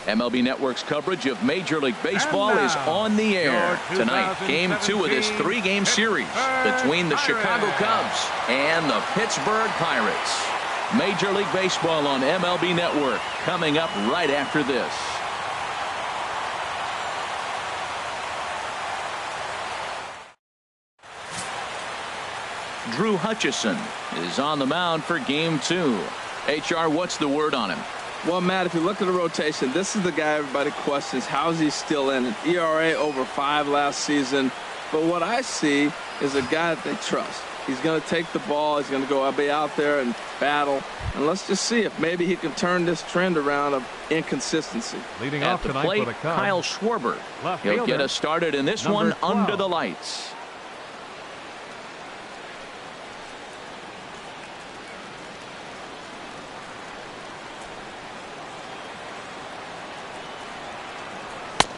MLB Network's coverage of Major League Baseball is on the air. Tonight, Game 2 of this 3-game series between the Chicago Cubs and the Pittsburgh Pirates. Major League Baseball on MLB Network coming up right after this. Drew Hutchison is on the mound for Game 2. HR, what's the word on him? Well, Matt, if you look at the rotation, this is the guy everybody questions. How is he still in it? ERA over 5 last season. But what I see is a guy that they trust. He's going to take the ball. He's going to go be out there and battle. And let's just see if maybe he can turn this trend around of inconsistency. Leading At off the tonight plate, for the Cubs, Kyle Schwarber. left He'll fielder, get us started in this number one 12. under the lights.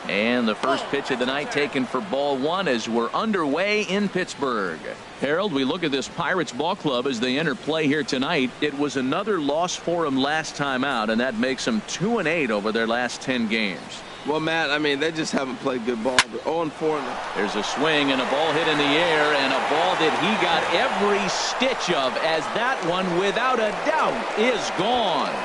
And the first pitch of the night taken for ball 1 as we're underway in Pittsburgh. Harold, we look at this Pirates ball club as they enter play here tonight. It was another loss for them last time out, and that makes them 2-8 over their last 10 games. Well, Matt, I mean, they just haven't played good ball. They're 0-4. There's a swing and a ball hit in the air, and a ball that he got every stitch of, as that one, without a doubt, is gone.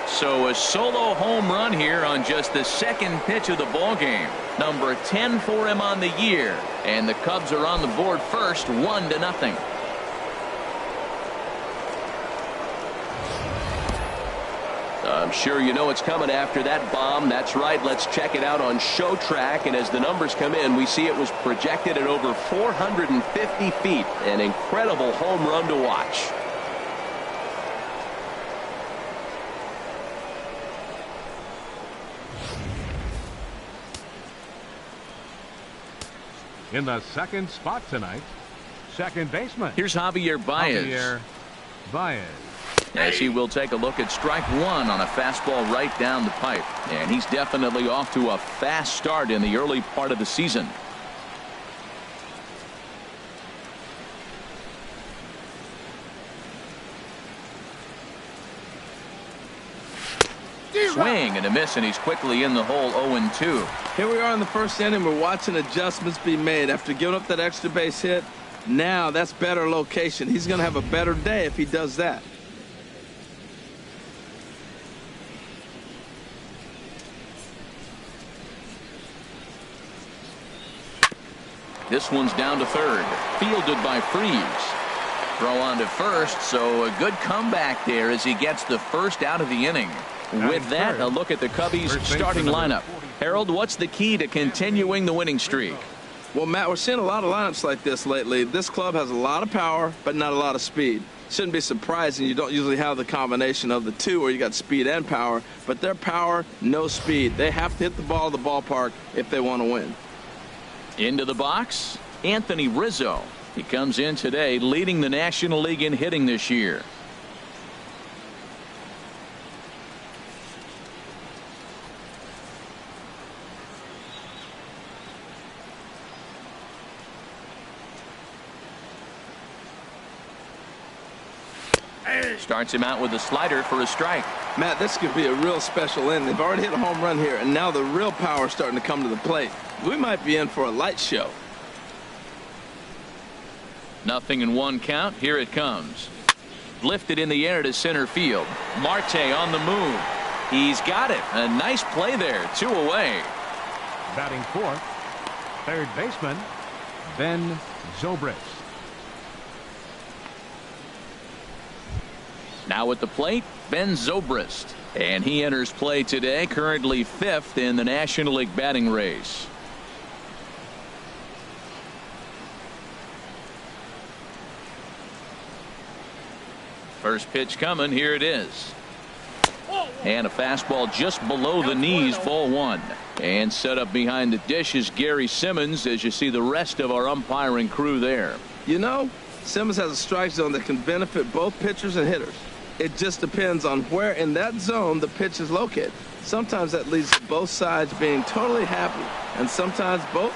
So a solo home run here on just the second pitch of the ball game. Number 10 for him on the year, and the Cubs are on the board first, 1-0. I'm sure you know what's coming after that bomb. That's right. Let's check it out on Show Track. And as the numbers come in, we see it was projected at over 450 feet. An incredible home run to watch. in the second spot tonight, second baseman. Here's Javier Baez. Javier Baez. As he will take a look at strike 1 on a fastball right down the pipe. And he's definitely off to a fast start in the early part of the season. Swing and a miss, and he's quickly in the hole. 0-2. Here we are in the first inning. We're watching adjustments be made after giving up that extra base hit. Now that's better location. He's going to have a better day if he does that. This one's down to third, fielded by Freeze. Throw on to first, so a good comeback there as he gets the first out of the inning. With that, a look at the Cubbies' starting lineup. Harold, what's the key to continuing the winning streak? Well, Matt, we're seeing a lot of lineups like this lately. This club has a lot of power, but not a lot of speed. Shouldn't be surprising. You don't usually have the combination of the two where you got speed and power, but their power, no speed. They have to hit the ball at the ballpark if they want to win. Into the box, Anthony Rizzo. He comes in today leading the National League in hitting this year. Starts him out with a slider for a strike. Matt, this could be a real special inning. They've already hit a home run here, and now the real power is starting to come to the plate. We might be in for a light show. 0-1 count. Here it comes. Lifted in the air to center field. Marte on the move. He's got it. A nice play there. 2 away. Batting fourth, third baseman Ben Zobrist. Now at the plate, Ben Zobrist. And he enters play today, currently 5th in the National League batting race. First pitch coming. Here it is. And a fastball just below the knees, ball 1. And set up behind the dish is Gary Simmons as you see the rest of our umpiring crew there. You know, Simmons has a strike zone that can benefit both pitchers and hitters. It just depends on where in that zone the pitch is located. Sometimes that leads to both sides being totally happy, and sometimes both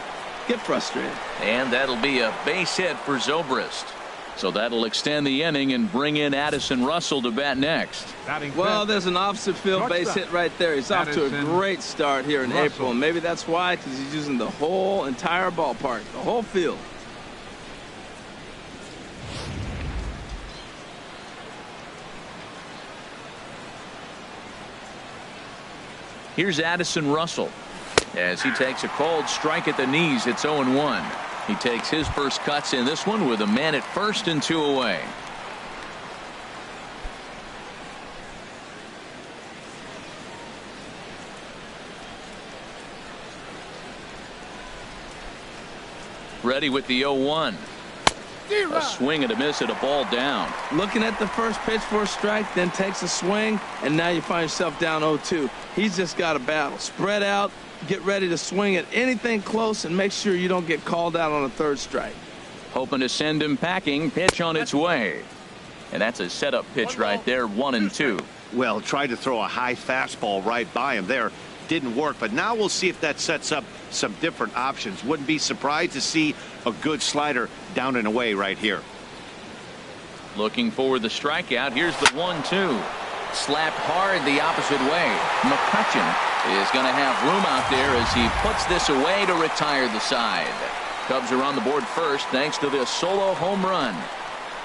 get frustrated. And that'll be a base hit for Zobrist. So that'll extend the inning and bring in Addison Russell to bat next. Well, there's an opposite field base hit right there. He's off to a great start here in April. And maybe that's why, because he's using the whole entire ballpark, the whole field. Here's Addison Russell as he takes a cold strike at the knees. It's 0-1. He takes his first cuts in this one with a man at first and 2 away. Ready with the 0-1. A swing and a miss at a ball down. Looking at the first pitch for a strike, then takes a swing, and now you find yourself down 0-2. He's just got a battle. Spread out, get ready to swing at anything close, and make sure you don't get called out on a third strike. Hoping to send him packing. Pitch on its way. And that's a setup pitch right there, 1-2. Well, tried to throw a high fastball right by him there. Didn't work, but now we'll see if that sets up some different options. Wouldn't be surprised to see a good slider down and away right here. Looking for the strikeout. Here's the 1-2. Slapped hard the opposite way. McCutchen is going to have room out there as he puts this away to retire the side. Cubs are on the board first thanks to this solo home run.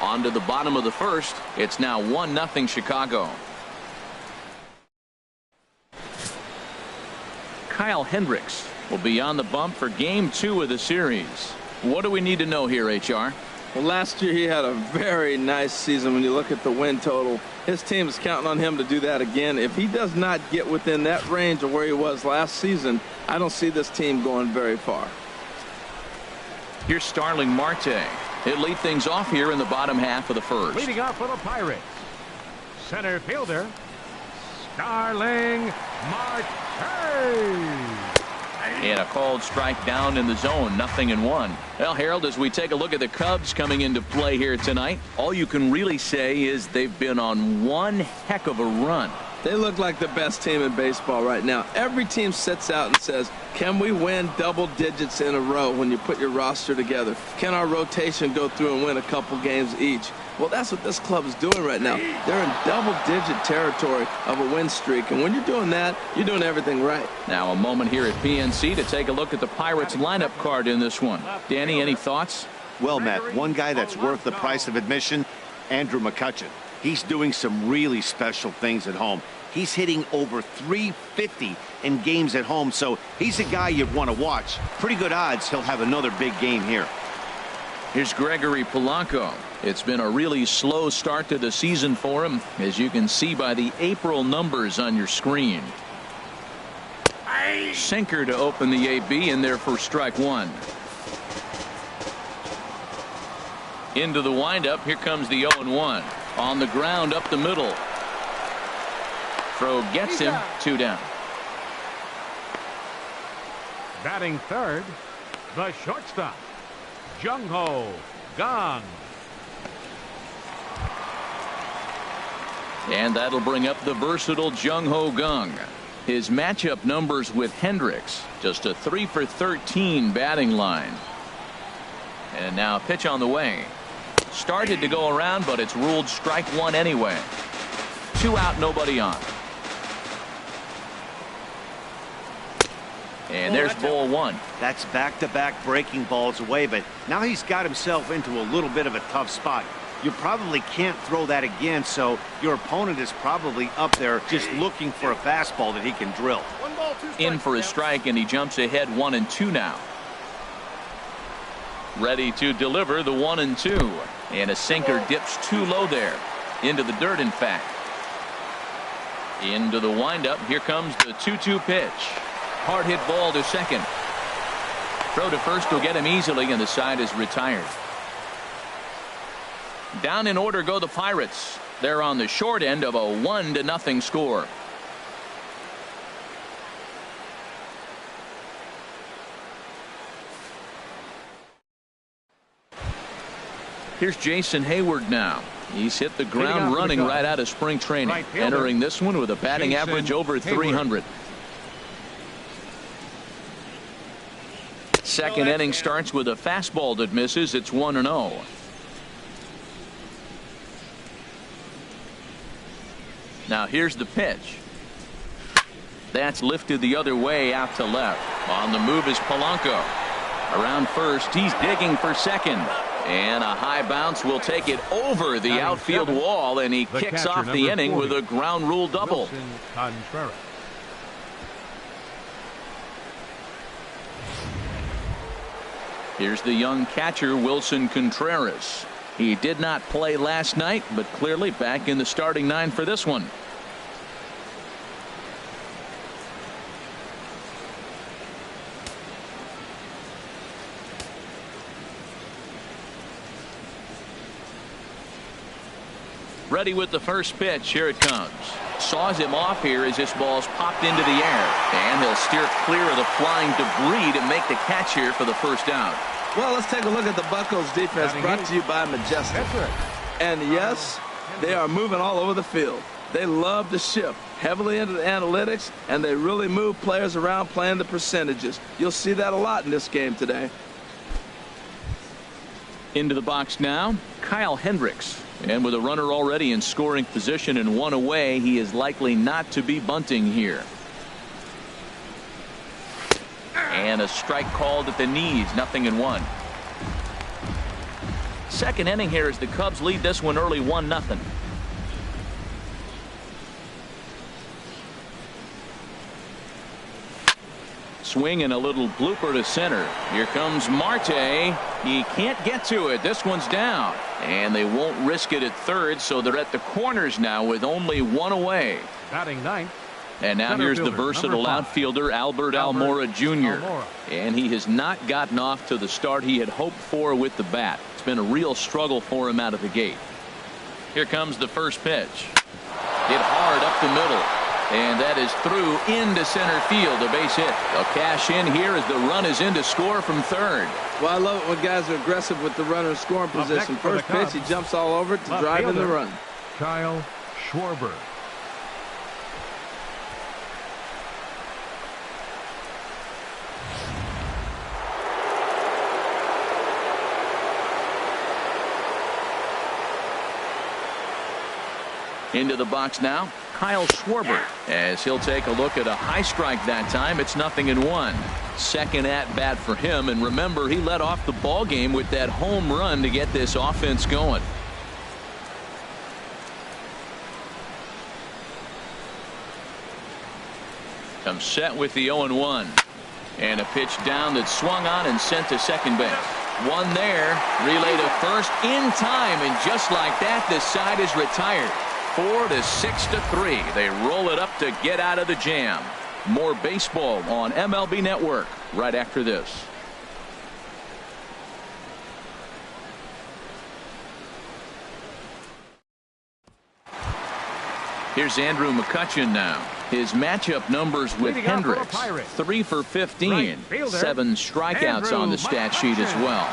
On to the bottom of the first. It's now 1-0 Chicago. Kyle Hendricks will be on the bump for game 2 of the series. What do we need to know here, HR? Well, last year he had a very nice season when you look at the win total. His team is counting on him to do that again. If he does not get within that range of where he was last season, I don't see this team going very far. Here's Starling Marte. He'll lead things off here in the bottom half of the first. Leading off for the Pirates, center fielder Starling Marte. And a called strike down in the zone, 0-1. Well, Harold, as we take a look at the Cubs coming into play here tonight, all you can really say is they've been on one heck of a run. They look like the best team in baseball right now. Every team sits out and says, can we win double digits in a row when you put your roster together? Can our rotation go through and win a couple games each? Well, that's what this club is doing right now. They're in double-digit territory of a win streak, and when you're doing that, you're doing everything right. Now a moment here at PNC to take a look at the Pirates lineup card in this one. Danny, any thoughts? Well, Matt, one guy that's worth the price of admission, Andrew McCutchen. He's doing some really special things at home. He's hitting over .350 in games at home, so he's a guy you'd want to watch. Pretty good odds he'll have another big game here. Here's Gregory Polanco. It's been a really slow start to the season for him, as you can see by the April numbers on your screen. Sinker to open the AB in there for strike 1. Into the windup. Here comes the 0-1. On the ground up the middle. Throw gets him. 2 down. Batting third, the shortstop, Jung-Ho Kang. And that'll bring up the versatile Jung-Ho Kang. His matchup numbers with Hendricks, just a 3 for 13 batting line. And now a pitch on the way. Started to go around, but it's ruled strike 1 anyway. 2 out, nobody on. And there's ball 1. That's back-to-back breaking balls away, but now he's got himself into a little bit of a tough spot. You probably can't throw that again, so your opponent is probably up there just looking for a fastball that he can drill. In for a strike, and he jumps ahead 1-2 now. Ready to deliver the 1-2. And a sinker dips too low there. Into the dirt, in fact. Into the windup. Here comes the 2-2 pitch. Hard hit ball to second. Throw to first will get him easily, and the side is retired. Down in order go the Pirates. They're on the short end of a 1-0 score. Here's Jason Hayward now. He's hit the ground running right out of spring training. Entering this one with a batting average over 300. Second inning starts with a fastball that misses. It's 1-0. Now here's the pitch. That's lifted the other way out to left. On the move is Polanco. Around first, he's digging for second. And a high bounce will take it over the outfield wall, and he kicks off the inning with a ground rule double. Here's the young catcher, Wilson Contreras. He did not play last night, but clearly back in the starting nine for this one. Ready with the first pitch. Here it comes. Saws him off here as this ball's popped into the air. And he'll steer clear of the flying debris to make the catch here for the first down. Well, let's take a look at the Buccos defense, brought to you by Majestic. And yes, they are moving all over the field. They love to shift heavily into the analytics, and they really move players around playing the percentages. You'll see that a lot in this game today. Into the box now, Kyle Hendricks. And with a runner already in scoring position and one away, he is likely not to be bunting here. And a strike called at the knees, 0-1. Second inning here as the Cubs lead this one early 1-0. Swing and a little blooper to center. Here comes Marte. He can't get to it. This one's down. And they won't risk it at third, so they're at the corners now with only one away. Batting ninth. And now here's the versatile outfielder, Albert Almora Jr. And he has not gotten off to the start he had hoped for with the bat. It's been a real struggle for him out of the gate. Here comes the first pitch. Hit hard up the middle. And that is through into center field, a base hit. They'll cash in here as the run is in to score from third. Well, I love it when guys are aggressive with the runner in scoring position. First pitch, he jumps all over it to drive in the run. Kyle Schwarber. Into the box now, Kyle Schwarber, as he'll take a look at a high strike that time. It's 0-1. Second at bat for him, and remember, he led off the ball game with that home run to get this offense going. Comes set with the 0-1, and a pitch down that swung on and sent to second base. One there, relay to first in time, and just like that, this side is retired. 4-6-3. They roll it up to get out of the jam. More baseball on MLB Network right after this. Here's Andrew McCutchen now. His matchup numbers with Hendricks. 3 for 15. 7 strikeouts on the stat sheet as well.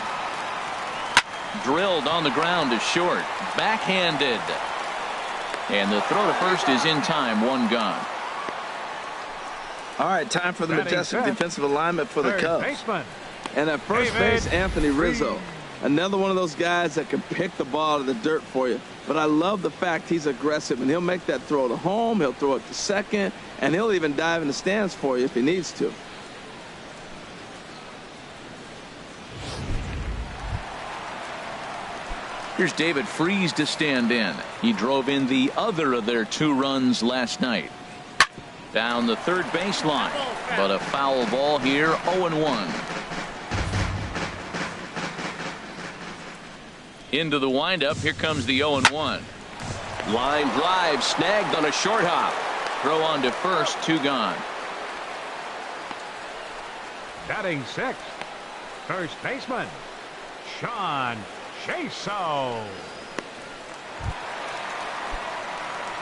Drilled on the ground to short. Backhanded. And the throw to first is in time. One gone. All right, time for the majestic defensive alignment for the Cubs. And at first base, Anthony Rizzo. Another one of those guys that can pick the ball out of the dirt for you. But I love the fact he's aggressive, and he'll make that throw to home. He'll throw it to second, and he'll even dive in the stands for you if he needs to. Here's David Freese to stand in. He drove in the other of their 2 runs last night. Down the third baseline, but a foul ball here, 0-1. Into the windup, here comes the 0-1. Line drive, snagged on a short hop. Throw on to first, 2 gone. Batting 6th, first baseman, Sean Jaso.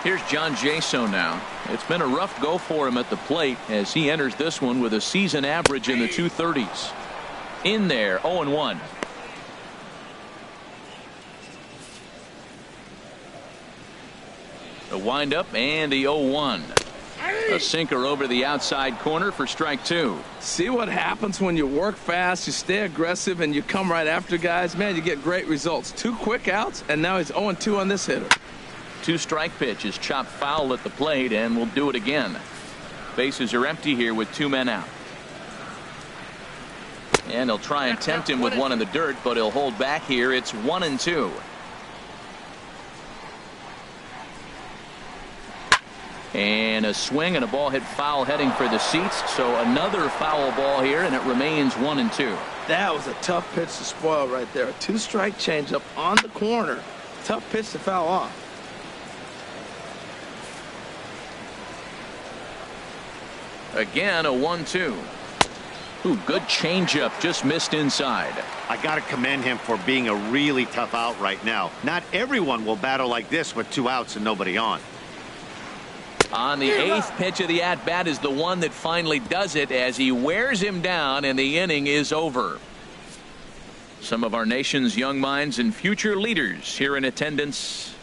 Here's John Jaso now. It's been a rough go for him at the plate as he enters this one with a season average in the 230s. In there, 0-1. The windup and the 0-1. A sinker over the outside corner for strike 2. See what happens when you work fast, you stay aggressive, and you come right after guys? Man, you get great results. 2 quick outs, and now he's 0-2 on this hitter. 2-strike pitch is chopped foul at the plate, and we'll do it again. Bases are empty here with 2 men out. And he'll try and tempt him with one in the dirt, but he'll hold back here. It's 1-2. And a swing and a ball hit foul heading for the seats. So another foul ball here, and it remains 1-2. That was a tough pitch to spoil right there. A 2-strike changeup on the corner. Tough pitch to foul off. Again, a 1-2. Ooh, good changeup, just missed inside. I got to commend him for being a really tough out right now. Not everyone will battle like this with 2 outs and nobody on. On the 8th pitch of the at-bat is the one that finally does it as he wears him down, and the inning is over. Some of our nation's young minds and future leaders here in attendance.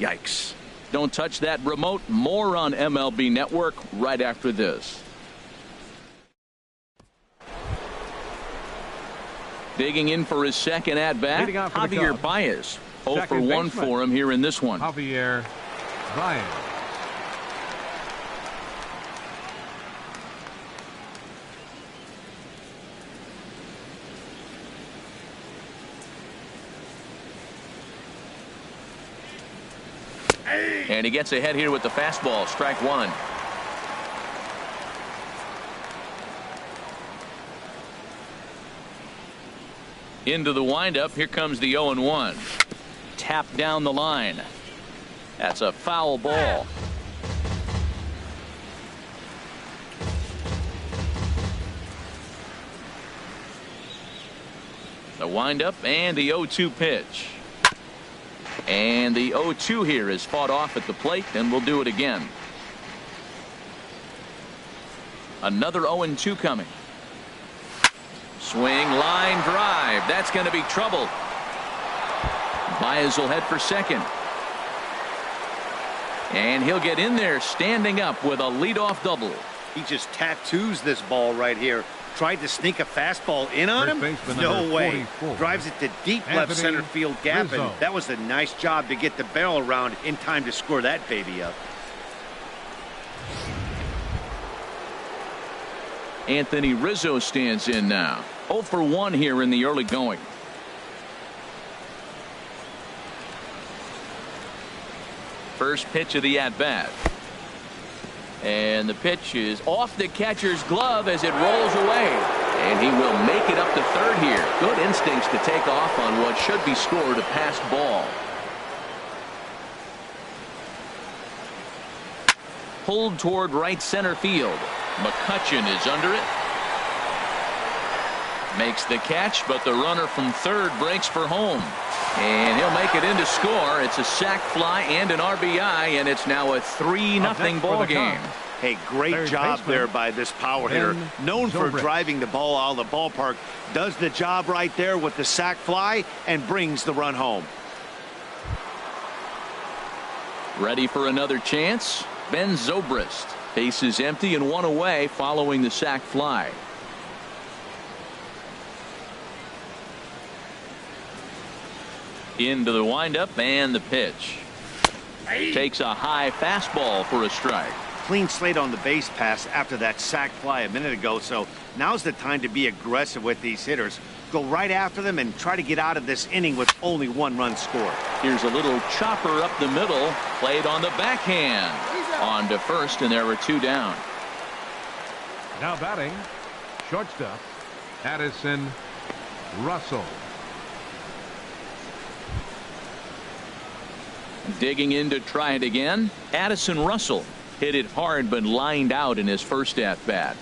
Yikes. Don't touch that remote. More on MLB Network right after this. Digging in for his second at-bat, Javier Baez. 0 for 1 for him here in this one. Javier Baez. And he gets ahead here with the fastball. Strike 1. Into the windup. Here comes the 0-1. Tapped down the line. That's a foul ball. The windup and the 0-2 pitch. And the 0-2 here is fought off at the plate, and we'll do it again. Another 0-2 coming. Swing, line drive. That's going to be trouble. Baez will head for second. And he'll get in there standing up with a leadoff double. He just tattoos this ball right here. Tried to sneak a fastball in on him? No way. Drives it to deep left center field gap, and that was a nice job to get the barrel around in time to score that baby up. Anthony Rizzo stands in now. 0 for 1 here in the early going. First pitch of the at-bat. And the pitch is off the catcher's glove as it rolls away. And he will make it up to third here. Good instincts to take off on what should be scored a passed ball. Pulled toward right center field. McCutchen is under it. Makes the catch, but the runner from third breaks for home. And he'll make it in to score. It's a sac fly and an RBI, and it's now a 3-0 ball game. Hey, great job there by this power hitter. Known for driving the ball out of the ballpark. Does the job right there with the sac fly and brings the run home. Ready for another chance? Ben Zobrist. Bases empty and 1 away following the sac fly. Into the windup and the pitch. Takes a high fastball for a strike. Clean slate on the base pass after that sac fly a minute ago, so now's the time to be aggressive with these hitters. Go right after them and try to get out of this inning with only 1 run scored. Here's a little chopper up the middle, played on the backhand. On to first, and there were 2 down. Now batting, shortstop, Addison Russell. Digging in to try it again. Addison Russell hit it hard but lined out in his first at bat.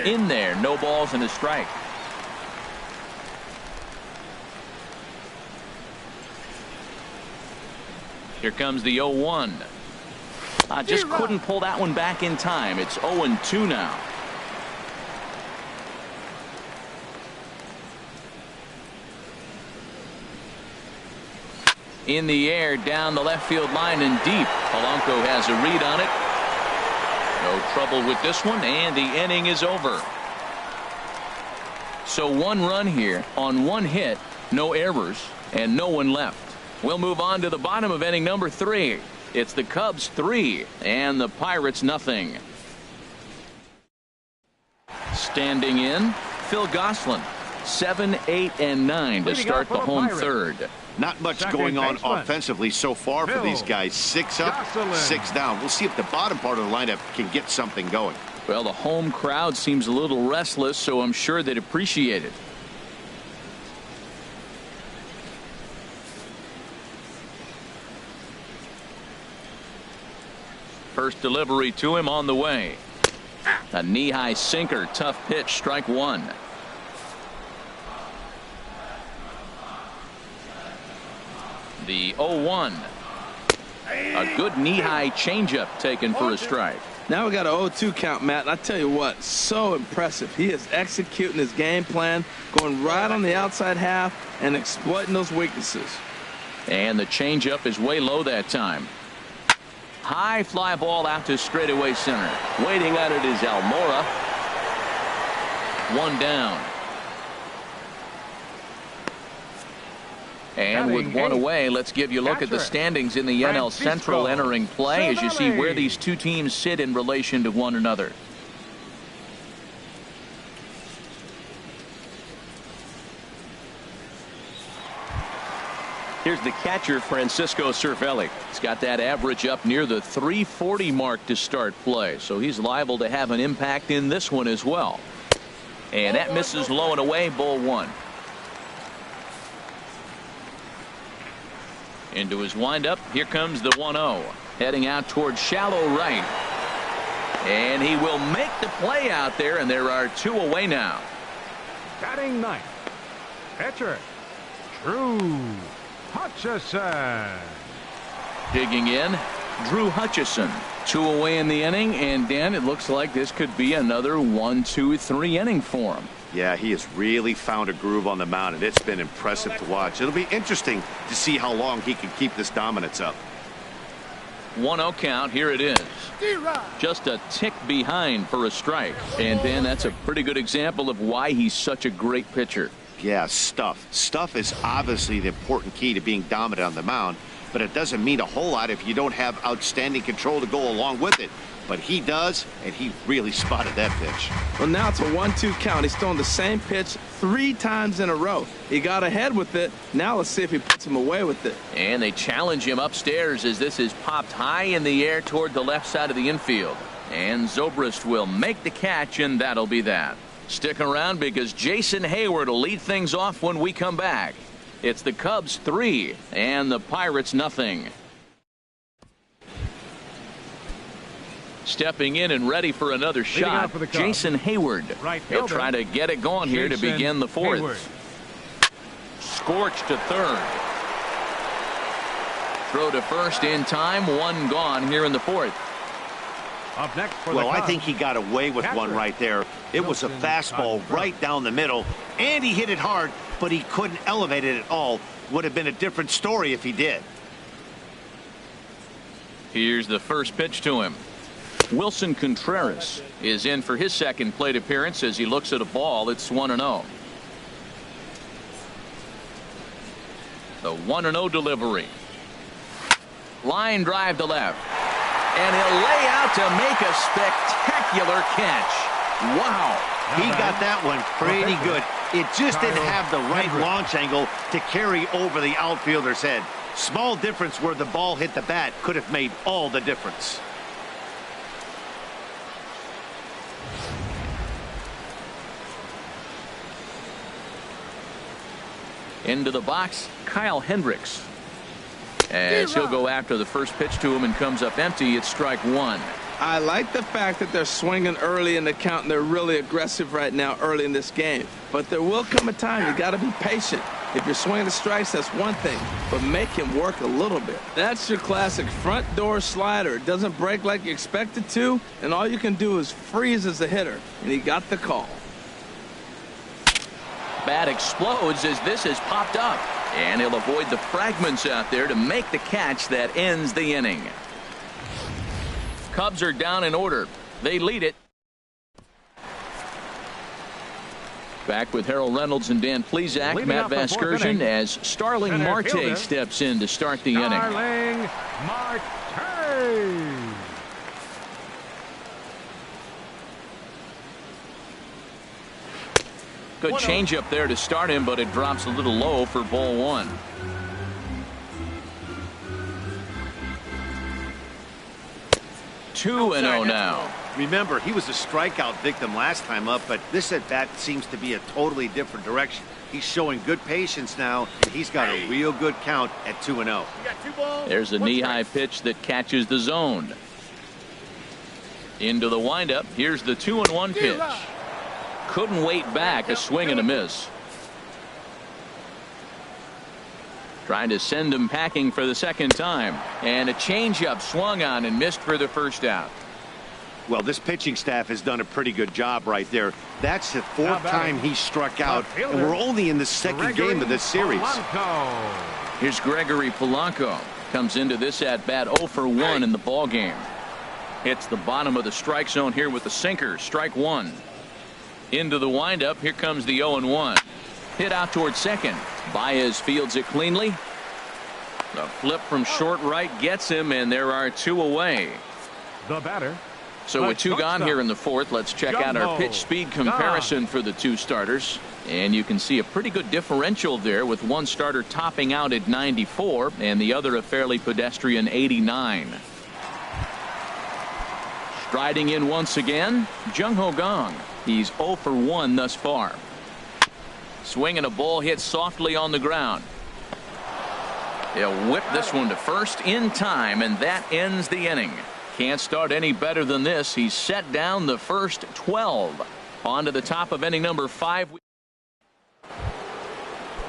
In there, no balls and a strike. Here comes the 0-1. Just couldn't pull that one back in time. It's 0-2 now. In the air, down the left field line and deep. Polanco has a read on it. No trouble with this one, and the inning is over. So 1 run here on 1 hit, no errors, and no one left. We'll move on to the bottom of inning number 3. It's the Cubs 3 and the Pirates nothing. Standing in, Phil Gosselin, 7, 8, and 9 to start the home third. Not much going on offensively so far for these guys. 6 up, 6 down. We'll see if the bottom part of the lineup can get something going. Well, the home crowd seems a little restless, so I'm sure they'd appreciate it. First delivery to him on the way. A knee-high sinker, tough pitch, strike 1. The 0-1. A good knee-high changeup taken for a strike. Now we got an 0-2 count, Matt. And I tell you what, so impressive. He is executing his game plan, going right on the outside half and exploiting those weaknesses. And the changeup is way low that time. High fly ball out to straightaway center. Waiting on it is Almora. 1 down. And with 1 away, let's give you a look at the standings in the NL Central entering play as you see where these two teams sit in relation to one another. Here's the catcher, Francisco Cervelli. He's got that average up near the 340 mark to start play, so he's liable to have an impact in this one as well. And that misses low and away, ball 1. Into his windup, here comes the 1-0. Heading out towards shallow right. And he will make the play out there, and there are 2 away now. Batting 9th, pitcher, Drew Hutchison. Digging in, Drew Hutchison. 2 away in the inning, and Dan, it looks like this could be another 1, 2, 3 inning for him. Yeah, he has really found a groove on the mound, and it's been impressive to watch. It'll be interesting to see how long he can keep this dominance up. 1-0 count. Here it is. Just a tick behind for a strike. And Dan, that's a pretty good example of why he's such a great pitcher. Yeah, stuff. Stuff is obviously the important key to being dominant on the mound, but it doesn't mean a whole lot if you don't have outstanding control to go along with it. But he does, and he really spotted that pitch. Well, now it's a 1-2 count. He's thrown the same pitch 3 times in a row. He got ahead with it. Now let's see if he puts him away with it. And they challenge him upstairs as this is popped high in the air toward the left side of the infield. And Zobrist will make the catch, and that'll be that. Stick around because Jason Hayward will lead things off when we come back. It's the Cubs 3 and the Pirates nothing. Stepping in and ready for another shot, Jason Hayward. He'll try to get it going here to begin the 4th. Hayward. Scorched to 3rd. Throw to 1st in time. 1 gone here in the 4th. Up next for well, I think he got away with one right there. It was a fastball right down the middle, and he hit it hard, but he couldn't elevate it at all. Would have been a different story if he did. Here's the first pitch to him. Wilson Contreras is in for his 2nd plate appearance as he looks at a ball. It's 1-0. The 1-0 delivery. Line drive to left. And he'll lay out to make a spectacular catch. Wow. He got that one pretty good. It just didn't have the right launch angle to carry over the outfielder's head. Small difference where the ball hit the bat could have made all the difference. Into the box, Kyle Hendricks. As he'll go after the first pitch to him and comes up empty, it's strike 1. I like the fact that they're swinging early in the count and they're really aggressive right now early in this game. But there will come a time you got to be patient. If you're swinging the strikes, that's one thing, but make him work a little bit. That's your classic front door slider. It doesn't break like you expect it to, and all you can do is freeze as a hitter, and he got the call. Bat explodes as this has popped up, and he'll avoid the fragments out there to make the catch that ends the inning. Cubs are down in order. They lead it. Back with Harold Reynolds and Dan Plesac. Leading Matt off the fourth Vasgersian inning, as Starling center Marte fielder, steps in to start the inning. Starling Marte. Good changeup there to start him, but it drops a little low for ball one. Two and 0 now. Remember, he was a strikeout victim last time up, but this at bat seems to be a totally different direction. He's showing good patience now, and he's got a real good count at 2-0. There's a knee-high pitch that catches the zone. Into the windup. Here's the 2-1 pitch. Couldn't wait back. A swing and a miss. Trying to send him packing for the second time. And a changeup swung on and missed for the first out. Well, this pitching staff has done a pretty good job right there. That's the fourth time he struck out, and we're only in the second game of this series. Here's Gregory Polanco. Comes into this at-bat 0 for 1 in the ball game. Hits the bottom of the strike zone here with the sinker. Strike one. Into the windup. Here comes the 0-1. Hit out towards second. Baez fields it cleanly. The flip from short right gets him, and there are two away. The batter. So with two gone here in the fourth, let's check out our pitch speed comparison for the two starters. And you can see a pretty good differential there, with one starter topping out at 94 and the other a fairly pedestrian 89. Striding in once again, Jung Ho Gong. He's 0 for 1 thus far. Swinging a ball hit softly on the ground. He'll whip this one to first in time, and that ends the inning. Can't start any better than this. He's set down the first 12. On to the top of inning number 5.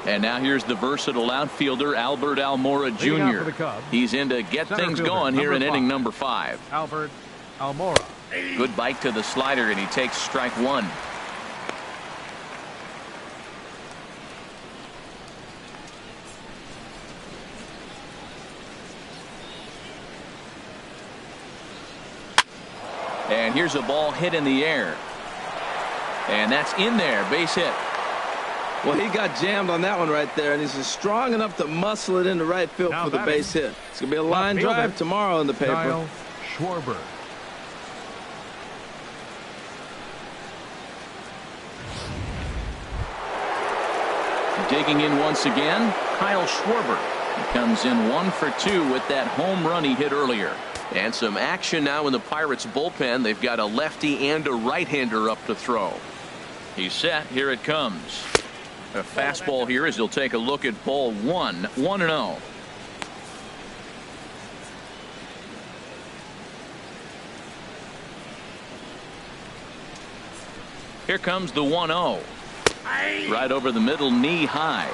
And now here's the versatile outfielder Albert Almora Jr. He's in to get things going here in inning number 5. Albert Almora. Good bite to the slider, and he takes strike one. And here's a ball hit in the air. And that's in there. Base hit. Well, he got jammed on that one right there, and he's strong enough to muscle it into right field for the base hit. It's going to be a line drive tomorrow in the paper. Kyle Schwarber. Digging in once again, Kyle Schwarber. He comes in 1 for 2 with that home run he hit earlier. And some action now in the Pirates bullpen. They've got a lefty and a right-hander up to throw. He's set. Here it comes. A fastball here as he'll take a look at ball 1. 1-0. Here comes the 1-0. Right over the middle, knee high.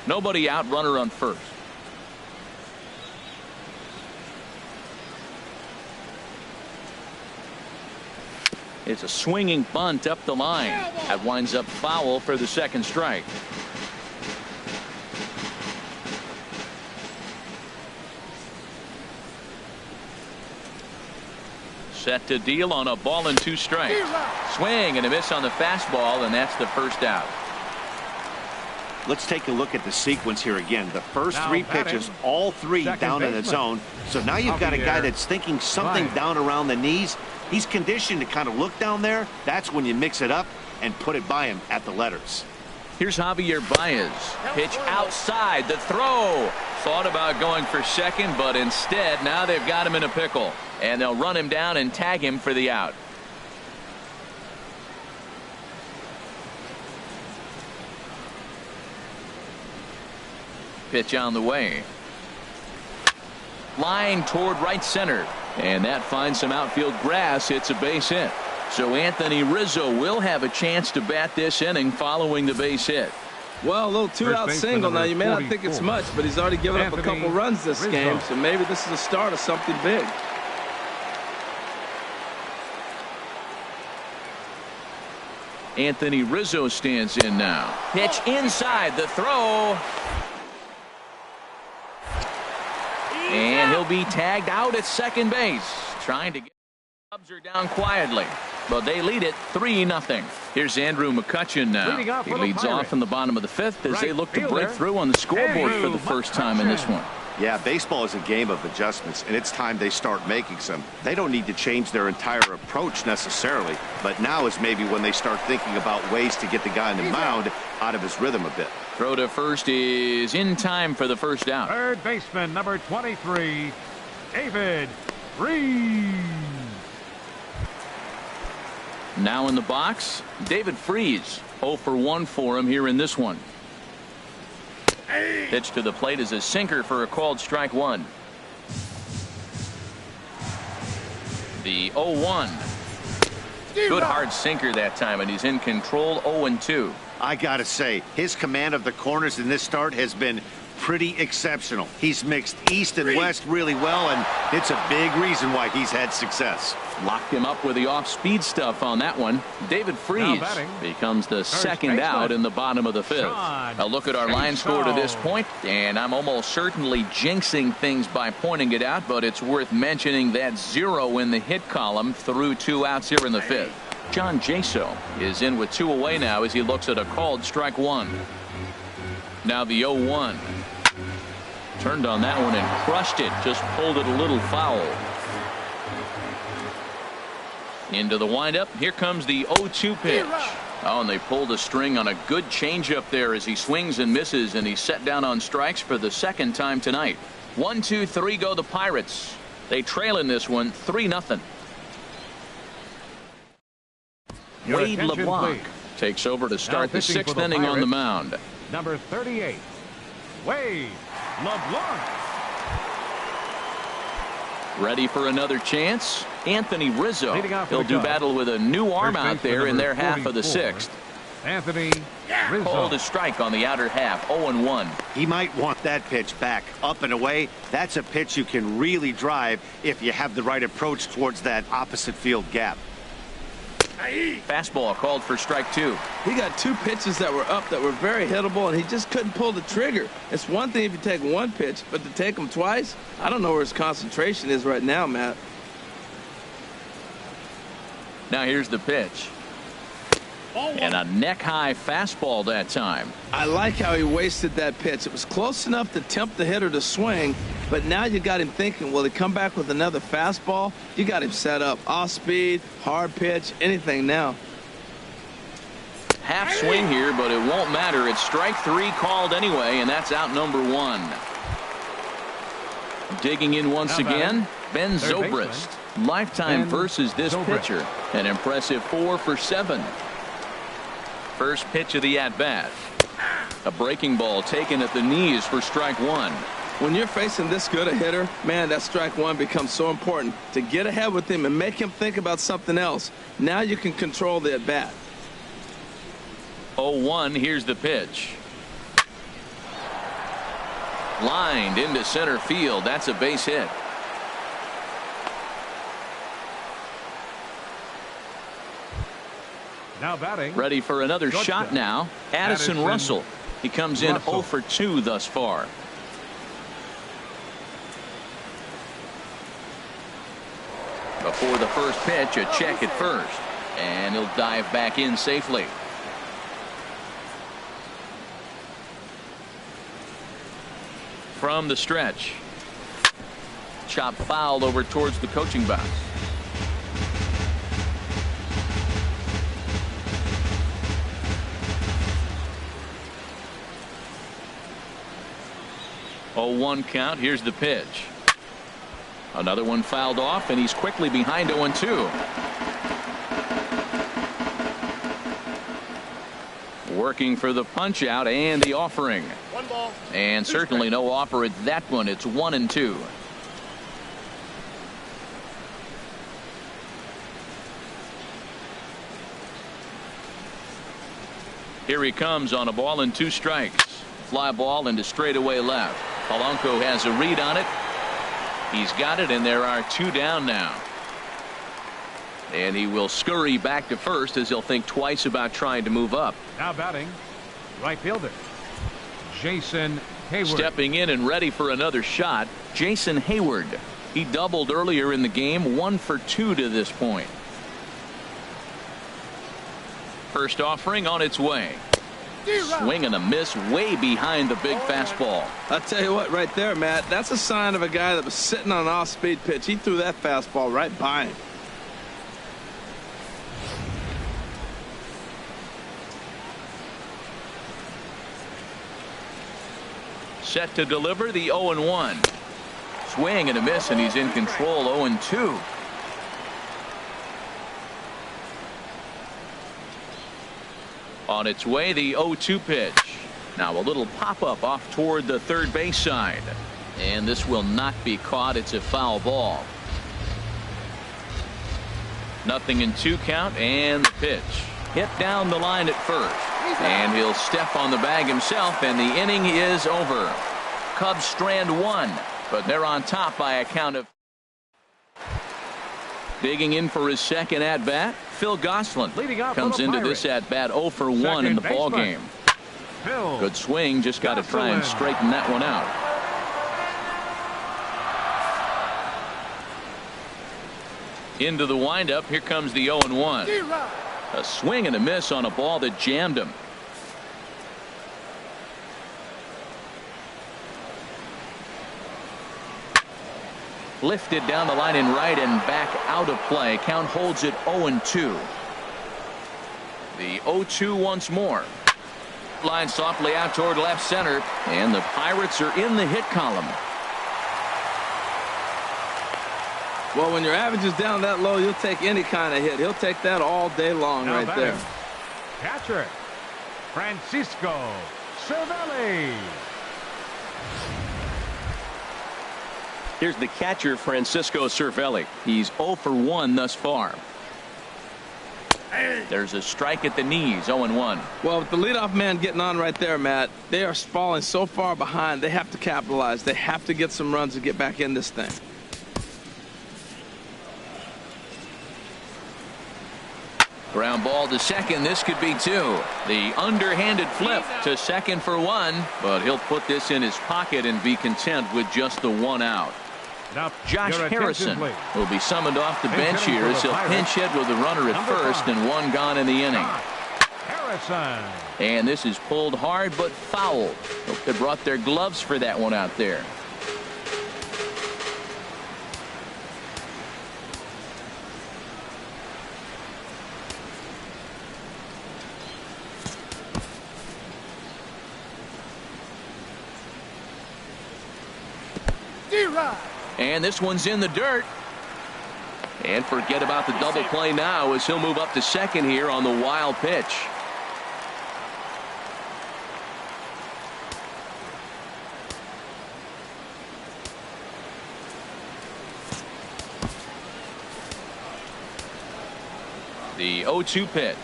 Nobody out, runner on first. It's a swinging bunt up the line. That winds up foul for the second strike. Set to deal on a ball and 2 strikes. Swing and a miss on the fastball, and that's the first out. Let's take a look at the sequence here again. The first 3 pitches, all 3 down in the zone. So now you've got a guy that's thinking something down around the knees. He's conditioned to kind of look down there. That's when you mix it up and put it by him at the letters. Here's Javier Baez. Pitch outside. The throw. Thought about going for second, but instead now they've got him in a pickle. And they'll run him down and tag him for the out. Pitch on the way. Line toward right center. And that finds some outfield grass. It's a base hit. So Anthony Rizzo will have a chance to bat this inning following the base hit. Well, a little 2-out single. Now, you may not think it's much, but he's already given up a couple runs this game. So maybe this is the start of something big. Anthony Rizzo stands in now. Pitch inside. The throw. And he'll be tagged out at second base, trying to get Cubs are down quietly, but they lead it 3-0. Here's Andrew McCutchen now. He leads off in the bottom of the 5th as they look to break through on the scoreboard for the first time in this one. Yeah, baseball is a game of adjustments, and it's time they start making some. They don't need to change their entire approach necessarily, but now is maybe when they start thinking about ways to get the guy on the mound out of his rhythm a bit. Throw to first is in time for the first out. Third baseman, number 23, David Freese. Now in the box, David Freese. 0 for 1 for him here in this one. Pitch to the plate is a sinker for a called strike one. The 0-1. Good hard sinker that time, and he's in control. 0-2. I gotta say, his command of the corners in this start has been pretty exceptional. He's mixed east and west really well, and it's a big reason why he's had success. Locked him up with the off-speed stuff on that one. David Freese becomes the second out in the bottom of the 5th. A look at our line score to this point, and I'm almost certainly jinxing things by pointing it out, but it's worth mentioning that 0 in the hit column through 2 outs here in the 5th. John Jaso is in with 2 away now as he looks at a called strike one. Now the 0-1. Turned on that one and crushed it. Just pulled it a little foul. Into the windup. Here comes the 0-2 pitch. Oh, and they pulled a string on a good changeup there as he swings and misses, and he's set down on strikes for the second time tonight. 1, 2, 3 go the Pirates. They trail in this one 3-0. Wade LeBlanc takes over to start the 6th inning on the mound. Number 38, Wade LeBlanc. Ready for another chance? Anthony Rizzo. He'll do battle with a new arm out there in their half of the 6th. Anthony Rizzo. Called a strike on the outer half. 0-1. He might want that pitch back up and away. That's a pitch you can really drive if you have the right approach towards that opposite field gap. Fastball called for strike 2. He got 2 pitches that were up that were very hittable, and he just couldn't pull the trigger. It's one thing if you take 1 pitch, but to take them twice, I don't know where his concentration is right now, Matt. Now here's the pitch. And a neck-high fastball that time. I like how he wasted that pitch. It was close enough to tempt the hitter to swing, but now you got him thinking, will he come back with another fastball? You got him set up. Off speed, hard pitch, anything now. Half swing here, but it won't matter. It's strike 3 called anyway, and that's out number 1. Digging in once again, Ben Zobrist. Lifetime versus this pitcher. An impressive 4 for 7. First pitch of the at-bat. A breaking ball taken at the knees for strike 1. When you're facing this good a hitter, man, that strike 1 becomes so important to get ahead with him and make him think about something else. Now you can control the at-bat. 0-1. Here's the pitch. Lined into center field. That's a base hit. Now batting. Ready for another shot now. Addison Russell. He comes in 0 for 2 thus far. Before the first pitch, a check at first. And he'll dive back in safely. From the stretch. Chop foul over towards the coaching box. Oh, 1 count. Here's the pitch. Another one fouled off, and he's quickly behind 0-2. Working for the punch out and the offering. 1 ball. And certainly no offer at that one. It's 1-2. Here he comes on a ball and 2 strikes. Fly ball into straightaway left. Polanco has a read on it. He's got it, and there are 2 down now. And he will scurry back to first as he'll think twice about trying to move up. Now batting, right fielder, Jason Hayward. Stepping in and ready for another shot, Jason Hayward. He doubled earlier in the game, 1 for 2 to this point. First offering on its way. Swing and a miss way behind the big fastball. I'll tell you what, right there, Matt, that's a sign of a guy that was sitting on an off-speed pitch. He threw that fastball right by him. Set to deliver the 0-1. Swing and a miss, and he's in control. 0-2. On its way, the 0-2 pitch. Now a little pop-up off toward the third base side. And this will not be caught. It's a foul ball. 0-2 count, and the pitch. Hit down the line at first. And he'll step on the bag himself, and the inning is over. Cubs strand 1, but they're on top by a count of. Digging in for his second at-bat, Phil Gosselin comes into this at-bat 0 for 1 in the ball game. Good swing, just got to try and straighten that one out. Into the windup, here comes the 0-1. A swing and a miss on a ball that jammed him. Lifted down the line in right and back out of play. Count holds it 0-2. The 0-2 once more. Line softly out toward left center, and the Pirates are in the hit column. Well, when your average is down that low, you'll take any kind of hit. He'll take that all day long right there. Catcher, Francisco Cervelli. Here's the catcher, Francisco Cervelli. He's 0 for 1 thus far. There's a strike at the knees, 0-1. Well, with the leadoff man getting on right there, Matt, they are falling so far behind. They have to capitalize. They have to get some runs to get back in this thing. Ground ball to second. This could be 2. The underhanded flip to second for 1, but he'll put this in his pocket and be content with just the 1 out. Josh Harrison will be summoned off the bench here as he'll pinch hit with a runner at first and 1 gone in the inning. And this is pulled hard but foul. Hope they brought their gloves for that one out there. And this one's in the dirt. And forget about the double play now as he'll move up to second here on the wild pitch. The 0-2 pitch.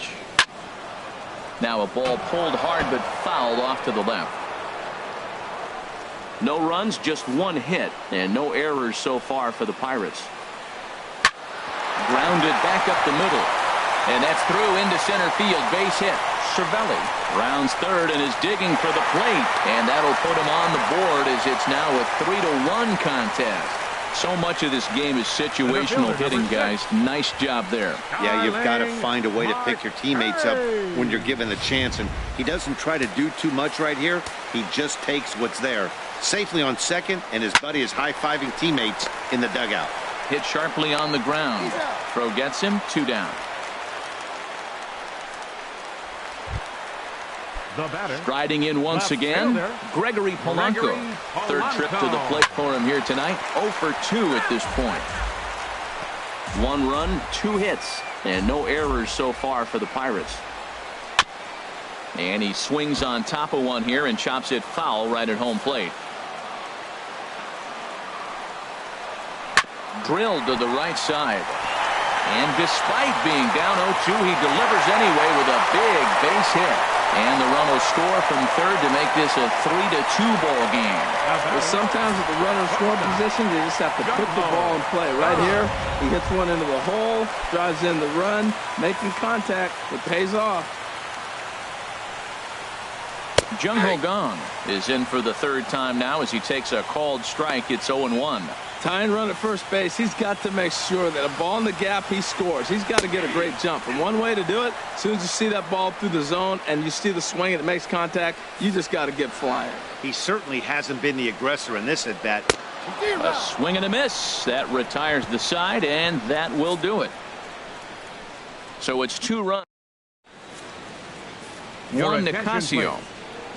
Now a ball pulled hard but fouled off to the left. No runs, just 1 hit, and no errors so far for the Pirates. Grounded back up the middle, and that's through into center field. Base hit. Cervelli rounds third and is digging for the plate, and that'll put him on the board as it's now a 3-1 contest. So much of this game is situational hitting, guys. Nice job there. Yeah, you've got to find a way to pick your teammates up when you're given the chance, and he doesn't try to do too much right here. He just takes what's there. Safely on second, and his buddy is high-fiving teammates in the dugout. Hit sharply on the ground. Throw gets him, 2 down. Striding in once again, Gregory Polanco. Third trip to the plate for him here tonight. 0 for 2 at this point. 1 run, 2 hits, and no errors so far for the Pirates. And he swings on top of one here and chops it foul right at home plate. Drilled to the right side. And despite being down 0-2, he delivers anyway with a big base hit. And the run will score from third to make this a 3-2 ball game. Well, sometimes with the runner in scoring position, you just have to put the ball in play. Right here, he hits one into the hole, drives in the run, making contact. It pays off. Jung Ho Gong is in for the third time now as he takes a called strike. It's 0-1. Tying run at first base, he's got to make sure that a ball in the gap, he scores. He's got to get a great jump. And one way to do it, as soon as you see that ball through the zone and you see the swing and it makes contact, you just got to get flying. He certainly hasn't been the aggressor in this at bat. A swing and a miss. That retires the side, and that will do it. So it's 2 runs. Juan Nicasio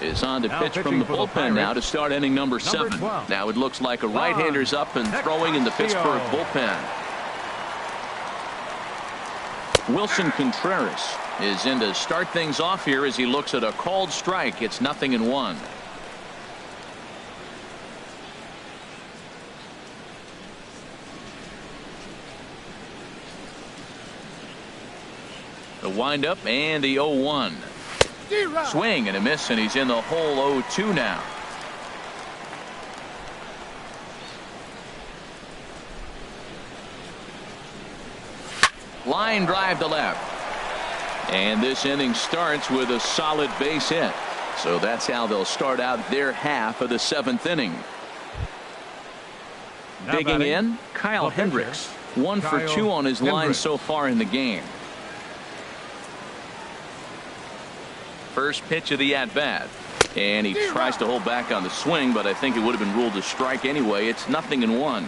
is on to pitch from the bullpen now to start inning number 7. 12. Now it looks like a right-hander's up and throwing in the Pittsburgh bullpen. Wilson Contreras is in to start things off here as he looks at a called strike. It's 0-1. The windup and the 0-1. Swing and a miss, and he's in the hole 0-2 now. Line drive to left. And this inning starts with a solid base hit. So that's how they'll start out their half of the 7th inning. Now Digging batting, in, Kyle the pitcher, Hendricks. 1 for 2 on his line Hendricks. so far in the game. First pitch of the at-bat. And he tries to hold back on the swing, but I think it would have been ruled a strike anyway. It's 0-1.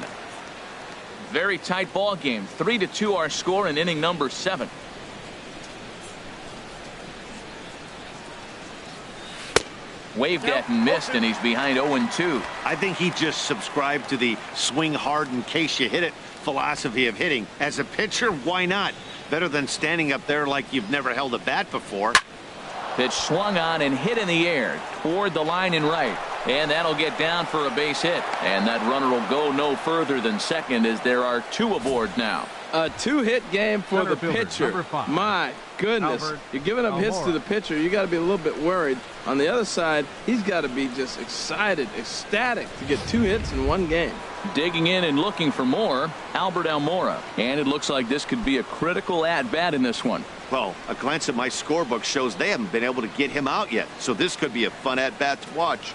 Very tight ball game. 3-2 our score in inning number 7. Waved at and missed, and he's behind 0-2. I think he just subscribed to the swing hard in case you hit it philosophy of hitting. As a pitcher, why not? Better than standing up there like you've never held a bat before. Pitch swung on and hit in the air toward the line and right. And that'll get down for a base hit. And that runner will go no further than second as there are 2 aboard now. A 2-hit game for Center the fielder, pitcher. number 5. My goodness. Albert You're giving up hits to the pitcher. You got to be a little bit worried. On the other side, he's got to be just excited, ecstatic to get 2 hits in 1 game. Digging in and looking for more, Albert Almora. And it looks like this could be a critical at-bat in this one. Well, a glance at my scorebook shows they haven't been able to get him out yet. So this could be a fun at-bat to watch.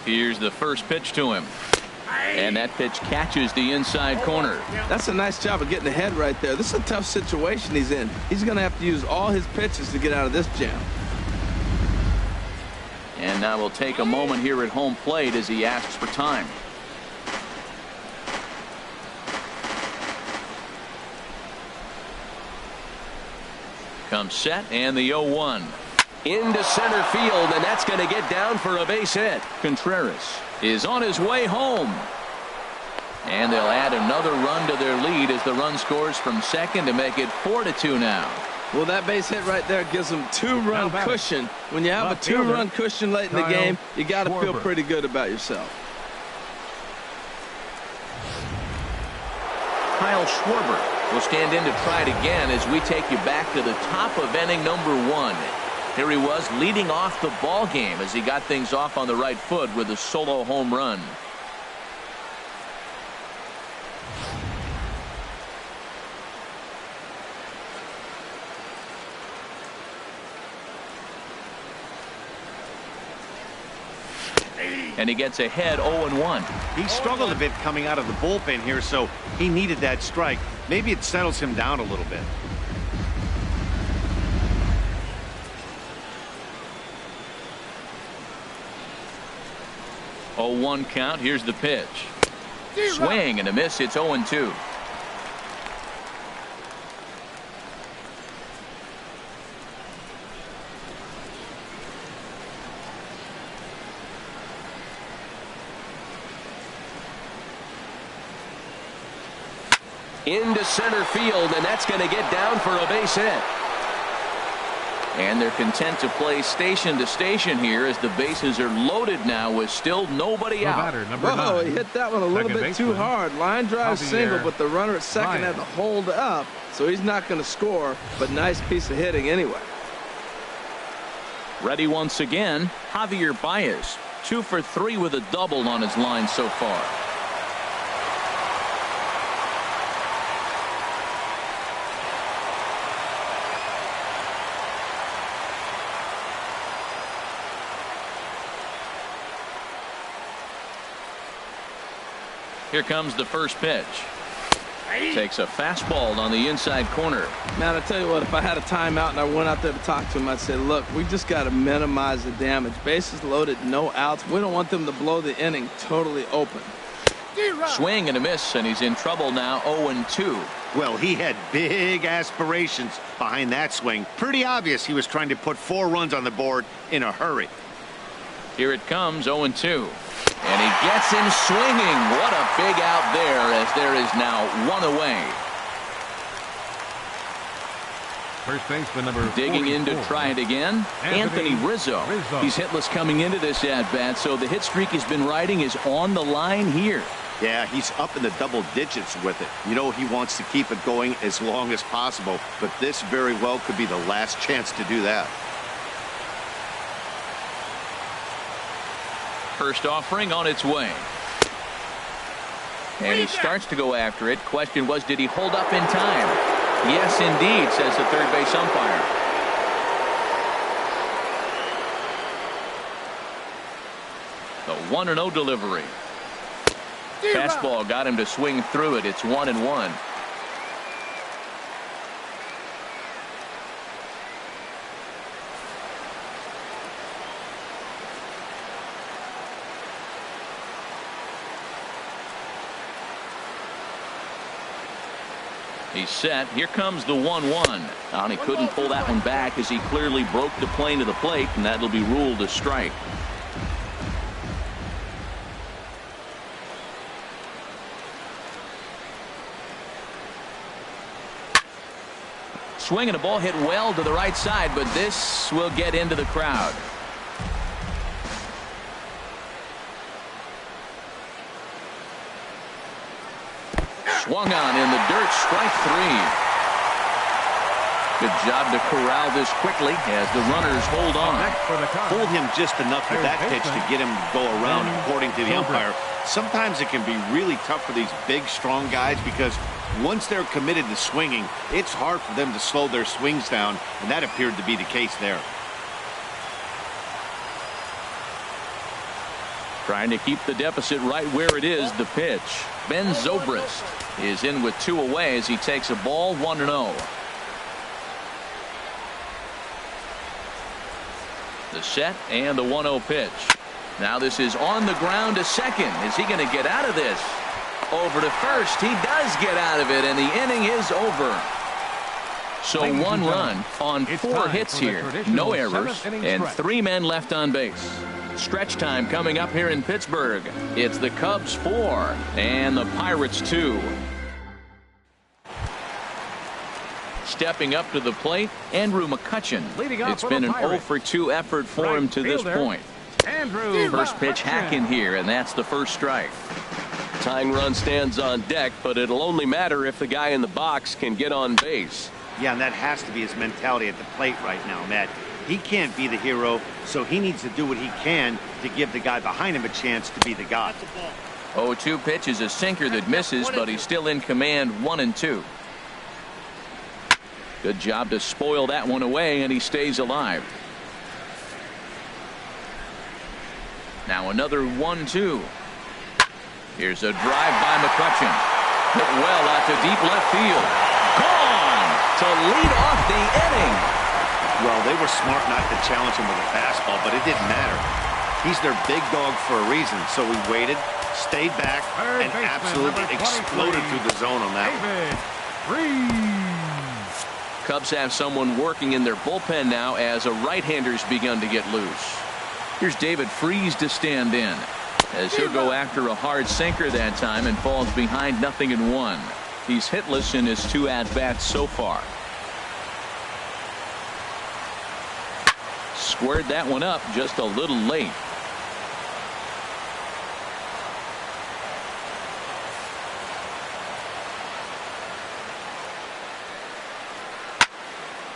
Here's the first pitch to him. And that pitch catches the inside corner. That's a nice job of getting ahead right there. This is a tough situation he's in. He's going to have to use all his pitches to get out of this jam. And now we'll take a moment here at home plate as he asks for time. Comes set, and the 0-1. Into center field, and that's going to get down for a base hit. Contreras is on his way home. And they'll add another run to their lead as the run scores from second to make it 4-2 now. Well, that base hit right there gives them 2-run cushion. When you have a 2-run cushion late in the game, you got to feel pretty good about yourself. Kyle Schwarber will stand in to try it again as we take you back to the top of inning number 1. Here he was leading off the ball game as he got things off on the right foot with a solo home run. And he gets ahead 0-1. He struggled a bit coming out of the bullpen here, so he needed that strike. Maybe it settles him down a little bit. Oh, 1 count. Here's the pitch. Swing and a miss. It's 0-2. Into center field, and that's going to get down for a base hit. And they're content to play station to station here as the bases are loaded now with still nobody out. Whoa, he hit that one a little bit too hard. Line drive single, but the runner at second had to hold up, so he's not going to score, but nice piece of hitting anyway. Ready once again, Javier Baez, 2 for 3 with a double on his line so far. Here comes the first pitch. Takes a fastball on the inside corner. Man, I tell you what, if I had a timeout and I went out there to talk to him, I'd say, look, we just got to minimize the damage. Bases loaded, no outs. We don't want them to blow the inning totally open. Swing and a miss, and he's in trouble now, 0-2. Well, he had big aspirations behind that swing. Pretty obvious he was trying to put 4 runs on the board in a hurry. Here it comes, 0-2. And he gets him swinging. What a big out there, as there is now 1 away. First baseman number Digging 44. in to try it again, Anthony Rizzo. He's hitless coming into this at-bat, so the hit streak he's been riding is on the line here. Yeah, he's up in the double digits with it. You know, he wants to keep it going as long as possible, but this very well could be the last chance to do that. First offering on its way. And he starts to go after it. Question was, did he hold up in time? Yes, indeed, says the third base umpire. The 1-0 delivery. Fastball got him to swing through it. It's 1-1. He's set. Here comes the 1-1. And he couldn't pull that one back as he clearly broke the plane to the plate, and that'll be ruled a strike. Swing and a ball hit well to the right side, but this will get into the crowd. Swung on in the dirt, strike 3. Good job to corral this quickly as the runners hold on. Hold him just enough with that pitch to get him to go around, according to the umpire. Sometimes it can be really tough for these big, strong guys because once they're committed to swinging, it's hard for them to slow their swings down, and that appeared to be the case there. Trying to keep the deficit right where it is. The pitch. Ben Zobrist is in with 2 away as he takes a ball, 1-0. The set and the 1-0 pitch. Now this is on the ground to second. Is he going to get out of this? Over to first. He does get out of it, and the inning is over. So 1 run on 4 hits here. No errors, and 3 men left on base. Stretch time coming up here in Pittsburgh. It's the Cubs 4 and the Pirates 2. Stepping up to the plate, Andrew McCutchen. It's been an 0-for-2 effort for him to this point. First pitch hack in here, and that's the first strike. Tying run stands on deck, but it'll only matter if the guy in the box can get on base. Yeah, and that has to be his mentality at the plate right now, Matt. He can't be the hero, so he needs to do what he can to give the guy behind him a chance to be the guy. 0-2 pitch is a sinker that misses, but he's still in command, 1-2. Good job to spoil that one away, and he stays alive. Now another 1-2. Here's a drive by McCutchen. Hit well out to deep left field. Gone to lead off the inning. Well, they were smart not to challenge him with a fastball, but it didn't matter. He's their big dog for a reason, so he waited, stayed back, and absolutely exploded through the zone on that one. Cubs have someone working in their bullpen now as a right-hander's begun to get loose. Here's David Freese to stand in, as he'll go after a hard sinker that time and falls behind 0-1. He's hitless in his 2 at-bats so far. Squared that one up just a little late.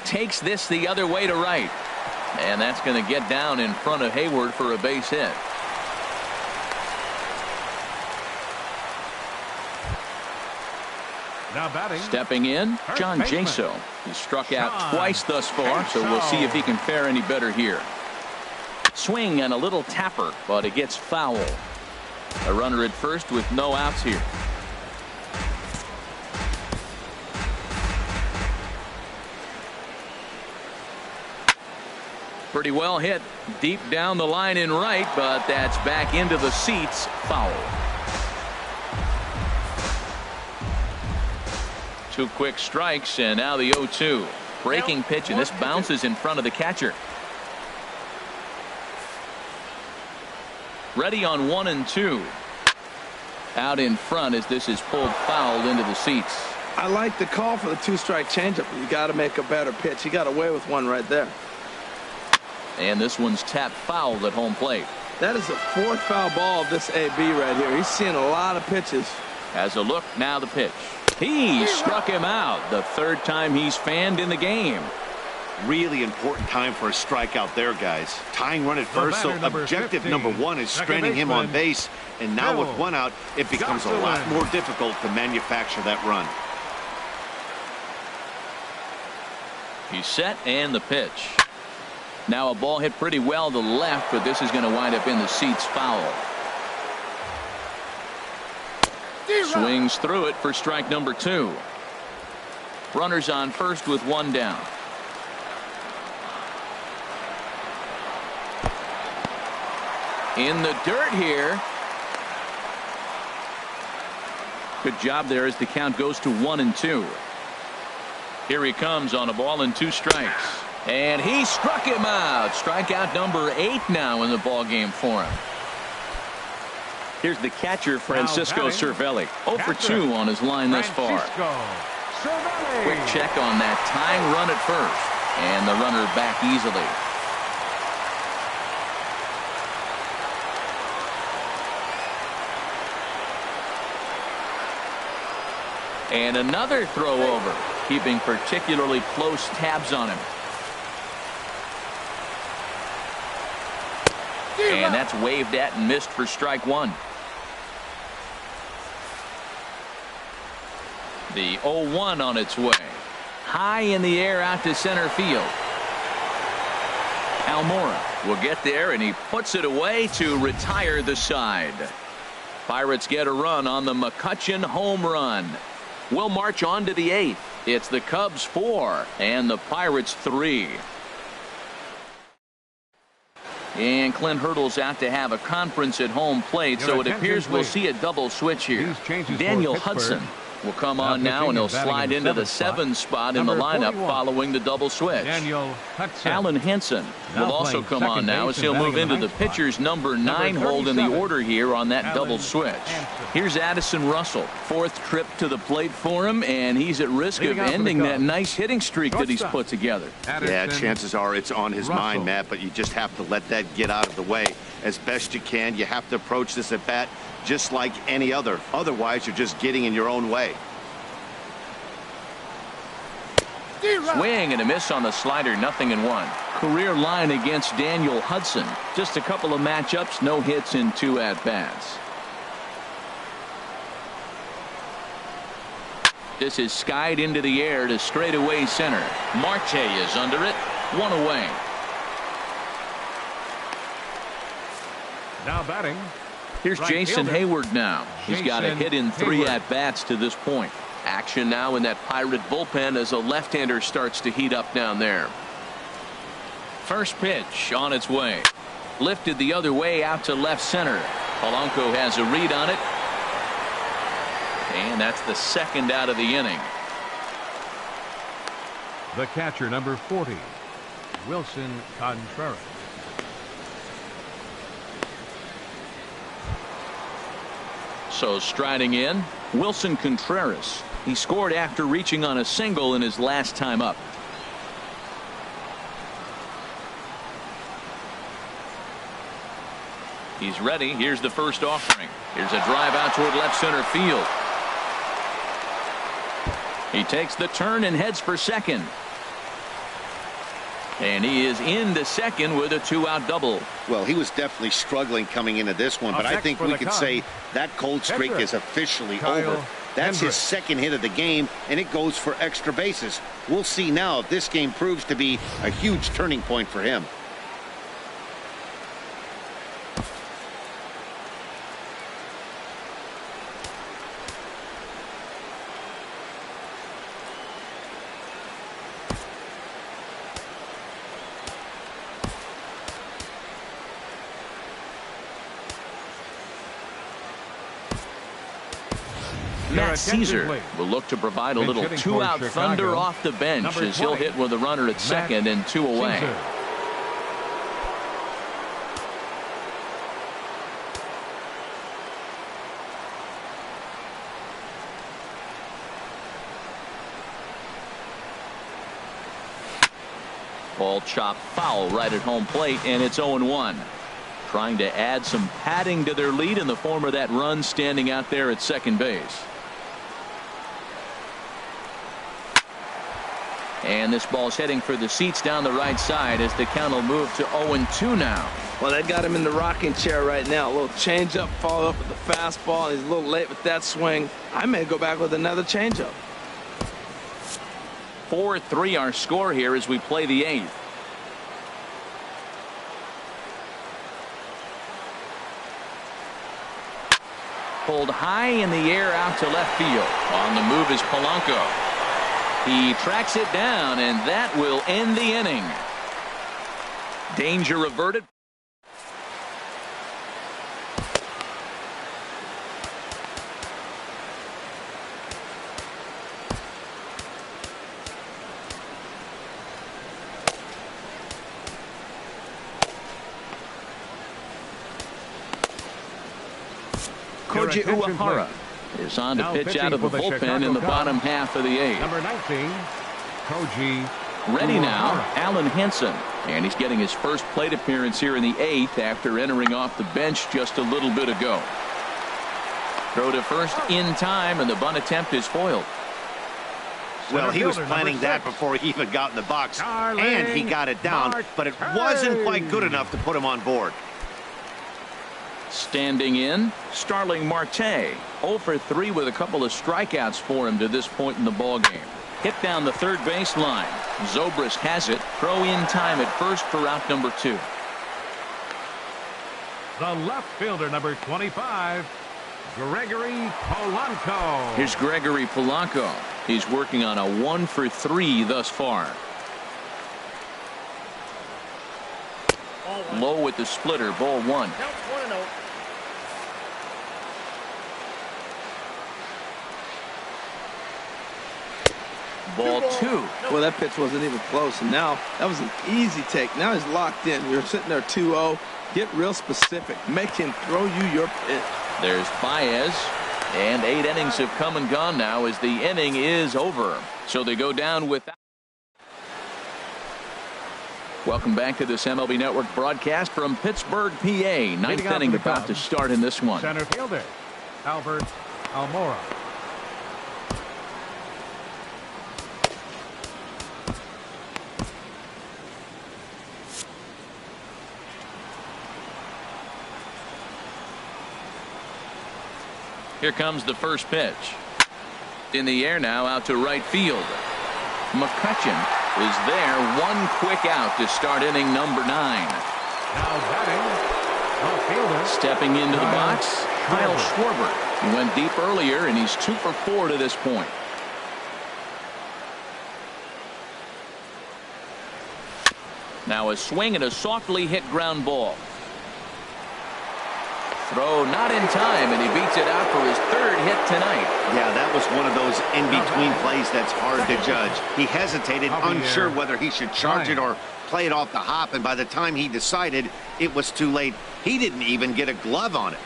Takes this the other way to right. And that's going to get down in front of Hayward for a base hit. Now batting. Stepping in, John Jaso. He's struck out twice thus far, so we'll see if he can fare any better here. Swing and a little tapper, but it gets foul. A runner at first with no outs here. Pretty well hit deep down the line in right, but that's back into the seats. Foul. 2 quick strikes, and now the 0-2. Breaking pitch, and this bounces in front of the catcher. Ready on 1 and 2. Out in front as this is pulled foul into the seats. I like the call for the 2-strike changeup, but you got to make a better pitch. He got away with one right there. And this one's tapped foul at home plate. That is the 4th foul ball of this AB right here. He's seeing a lot of pitches. Has a look, now the pitch. He struck him out. The 3rd time he's fanned in the game. Really important time for a strikeout there, guys. Tying run at first, so objective number 1 is stranding him on base. And now with 1 out, it becomes a lot more difficult to manufacture that run. He's set, and the pitch. Now a ball hit pretty well to left, but this is going to wind up in the seats. Foul. Swings through it for strike number 2. Runners on first with 1 down. In the dirt here. Good job there as the count goes to 1 and 2. Here he comes on a ball and 2 strikes. And he struck him out. Strikeout number 8 now in the ball game for him. Here's the catcher, Francisco Cervelli. 0 for 2 on his line thus far. Quick check on that tying run at first. And the runner back easily. And another throw over, keeping particularly close tabs on him. And that's waved at and missed for strike 1. The 0-1 on its way. High in the air out to center field. Almora will get there, and he puts it away to retire the side. Pirates get a run on the McCutchen home run. We'll march on to the 8th. It's the Cubs 4 and the Pirates 3. And Clint Hurdle's out to have a conference at home plate, so it appears we'll see a double switch here. Daniel Hudson will come on now, and he'll slide into the 7 spot in the lineup following the double switch. Alan Henson will also come on now as he'll move into the pitcher's number 9 hold in the order here on that double switch. Here's Addison Russell. 4th trip to the plate for him, and he's at risk of ending that nice hitting streak that he's put together. Yeah, chances are it's on his mind, Matt, but you just have to let that get out of the way as best you can. You have to approach this at bat just like any other. Otherwise, you're just getting in your own way. Swing and a miss on the slider, 0-1. Career line against Daniel Hudson. Just a couple of matchups, no hits in 2 at-bats. This is skied into the air to straightaway center. Marte is under it. 1 away. Now batting. Here's Jason Hayward now. He's got a hit in 3 at-bats to this point. Action now in that Pirate bullpen as a left-hander starts to heat up down there. First pitch on its way. Lifted the other way out to left center. Polanco has a read on it. And that's the 2nd out of the inning. The catcher, number 40, Wilson Contreras. So striding in, Wilson Contreras. He scored after reaching on a single in his last time up. He's ready. Here's the first offering. Here's a drive out toward left center field. He takes the turn and heads for second. And he is into second with a 2-out double. Well, he was definitely struggling coming into this one, but I think we could say that cold streak is officially over. That's his 2nd hit of the game, and it goes for extra bases. We'll see now if this game proves to be a huge turning point for him. Matt Caesar will look to provide a little two-out thunder off the bench as he'll hit with a runner at second and 2 away. Caesar. Ball chopped foul right at home plate, and it's 0-1. Trying to add some padding to their lead in the form of that run standing out there at second base. And this ball's heading for the seats down the right side as the count will move to 0-2 now. Well, that got him in the rocking chair right now. A little changeup, followed up with the fastball, and he's a little late with that swing. I may go back with another changeup. 4-3 our score here as we play the 8th. Pulled high in the air out to left field. On the move is Polanco. He tracks it down, and that will end the inning. Danger averted. Koji Uehara is on to pitch out of the bullpen in the bottom half of the 8th. Number 19, Koji. Ready now, Alan Henson. And he's getting his first plate appearance here in the 8th after entering off the bench just a little bit ago. Throw to first in time, and the bunt attempt is foiled. Well, he was planning that before he even got in the box, and he got it down, but it wasn't quite good enough to put him on board. Standing in, Starling Marte. 0 for 3 with a couple of strikeouts for him to this point in the ballgame. Hit down the third base line. Zobrist has it. Throw in time at first for out number 2. The left fielder, number 25, Gregory Polanco. Here's Gregory Polanco. He's working on a 1 for 3 thus far. Low with the splitter, ball 1. Ball 2. Well, that pitch wasn't even close, and now that was an easy take. Now he's locked in. You're sitting there 2-0. Get real specific. Make him throw you your pitch. There's Baez, and 8 innings have come and gone now as the inning is over. So they go down without. Welcome back to this MLB Network broadcast from Pittsburgh, PA. 9th inning about to start in this one. Center fielder, Albert Almora. Here comes the first pitch. In the air now, out to right field. McCutchen is there. One quick out to start inning number 9. Now batting, left fielder. Stepping into the box, Kyle Schwarber. He went deep earlier, and he's 2 for 4 to this point. Now a swing and a softly hit ground ball. Throw not in time, and he beats it out for his 3rd hit tonight. Yeah, that was one of those in-between plays that's hard to judge. He hesitated, unsure whether he should charge it or play it off the hop, and by the time he decided, it was too late. He didn't even get a glove on it.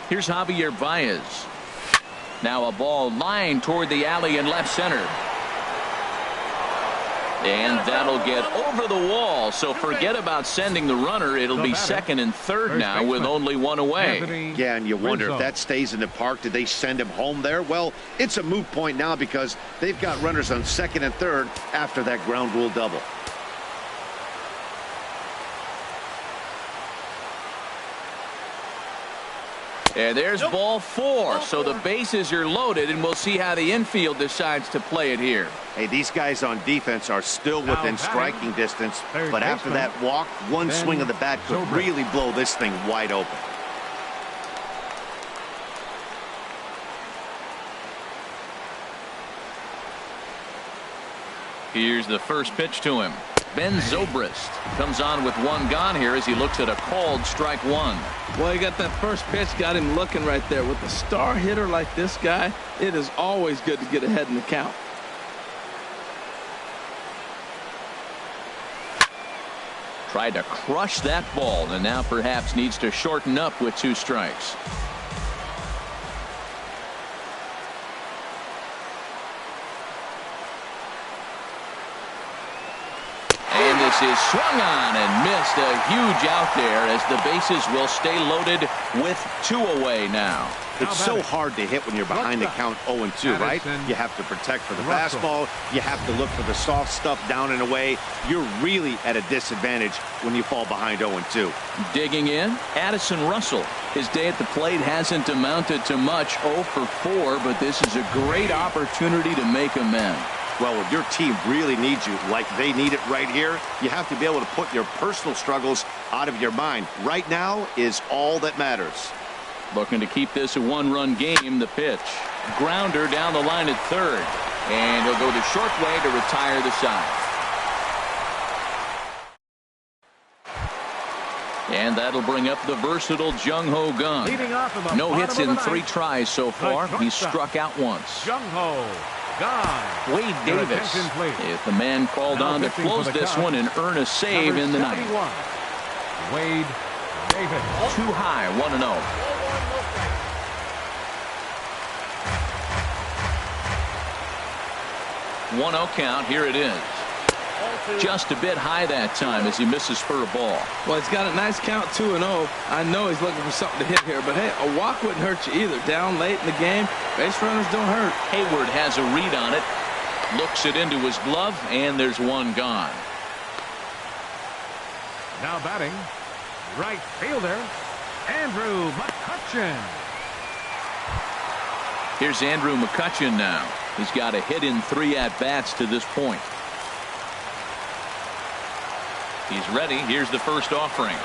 Here's Javier Baez. Now a ball lined toward the alley in left center. And that'll get over the wall. So forget about sending the runner. It'll be second and third now with only 1 away. Yeah, and you wonder if that stays in the park. Did they send him home there? Well, it's a moot point now because they've got runners on second and third after that ground rule double. And there's ball 4. So the bases are loaded, and we'll see how the infield decides to play it here. Hey, these guys on defense are still within striking distance, but after that walk, one swing of the bat could really blow this thing wide open. Here's the first pitch to him. Ben Zobrist comes on with one gone here as he looks at a called strike one. Well, he got that first pitch, got him looking right there. With a star hitter like this guy, it is always good to get ahead in the count. Tried to crush that ball and now perhaps needs to shorten up with 2 strikes. Is swung on and missed. A huge out there as the bases will stay loaded with 2 away now. It's so hard to hit when you're behind the count 0-2, right? You have to protect for the fastball. You have to look for the soft stuff down and away. You're really at a disadvantage when you fall behind 0-2. Digging in, Addison Russell. His day at the plate hasn't amounted to much, 0 for 4, but this is a great opportunity to make amends. Well, when your team really needs you like they need it right here, you have to be able to put your personal struggles out of your mind. Right now is all that matters. Looking to keep this a 1-run game. The pitch. Grounder down the line at third. And he'll go the short way to retire the side. And that'll bring up the versatile Jung-Ho Gun. No hits in 3 tries so far. He's struck out once. Jung-Ho Gun. Wade Davis is the man called on to close this one and earn a save in the ninth. Wade Davis. Too high, 1-0. One-0 count. Here it is. Just a bit high that time as he misses for a ball. Well, he's got a nice count, 2-0. I know he's looking for something to hit here, but hey, a walk wouldn't hurt you either. Down late in the game, base runners don't hurt. Hayward has a read on it, looks it into his glove, and there's one gone. Now batting, right fielder, Andrew McCutchen. Here's Andrew McCutchen now. He's got a hit in 3 at-bats to this point. He's ready. Here's the first offering.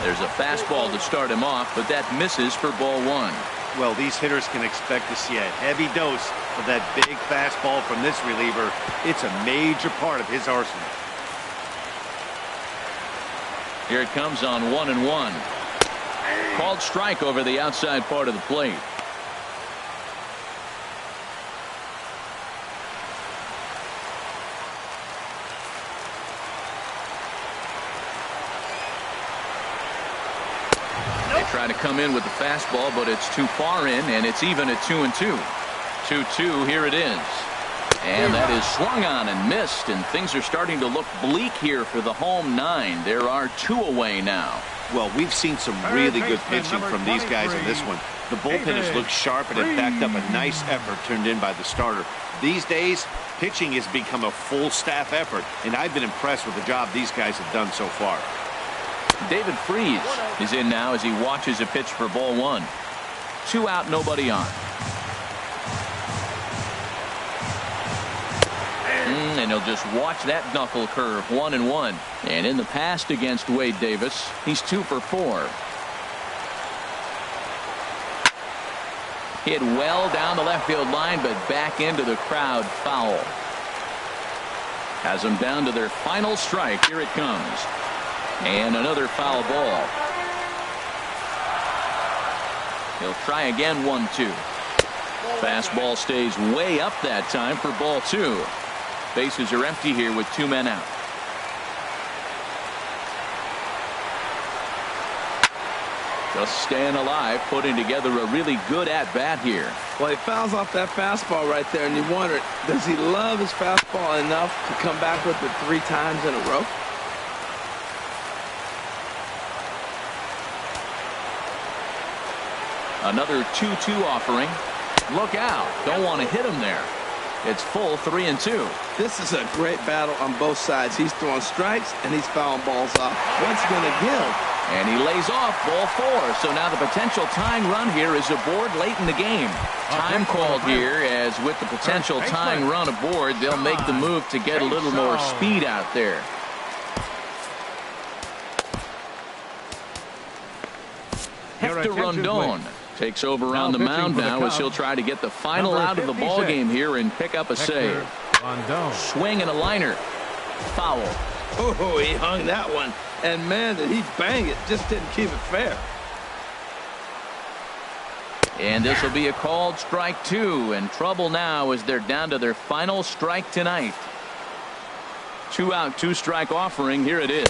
There's a fastball to start him off, but that misses for ball 1. Well, these hitters can expect to see a heavy dose of that big fastball from this reliever. It's a major part of his arsenal. Here it comes on 1-1. Called strike over the outside part of the plate. Try to come in with the fastball, but it's too far in, and it's even at 2-2. 2-2, here it is. And that is swung on and missed, and things are starting to look bleak here for the home 9. There are 2 away now. Well, we've seen some really good pitching from these guys in this one. The bullpen has looked sharp and it backed up a nice effort turned in by the starter. These days, pitching has become a full staff effort, and I've been impressed with the job these guys have done so far. David Freese is in now as he watches a pitch for ball 1. 2 out, nobody on. And he'll just watch that knuckle curve. 1-1. And in the past against Wade Davis, he's 2 for 4. Hit well down the left field line, but back into the crowd foul. Has them down to their final strike. Here it comes. And another foul ball. He'll try again. 1-2. Fastball stays way up that time for ball 2. Bases are empty here with 2 men out. Just staying alive, putting together a really good at-bat here. Well, he fouls off that fastball right there, and you wonder, does he love his fastball enough to come back with it 3 times in a row? Another 2-2 offering. Look out. Don't want to hit him there. It's full 3-2. This is a great battle on both sides. He's throwing strikes and he's fouling balls off. What's going to give? And he lays off ball 4. So now the potential tying run here is aboard late in the game. Time called here, as with the potential tying run aboard, they'll make the move to get a little more speed out there. Hector Rondon takes over on the mound now as he'll try to get the final out of the ball game here and pick up a save. Rondon. Swing and a liner. Foul. Oh, he hung that one. And, man, did he bang it. Just didn't keep it fair. And this will be a called strike 2. And trouble now as they're down to their final strike tonight. 2 out, 2 strike offering. Here it is.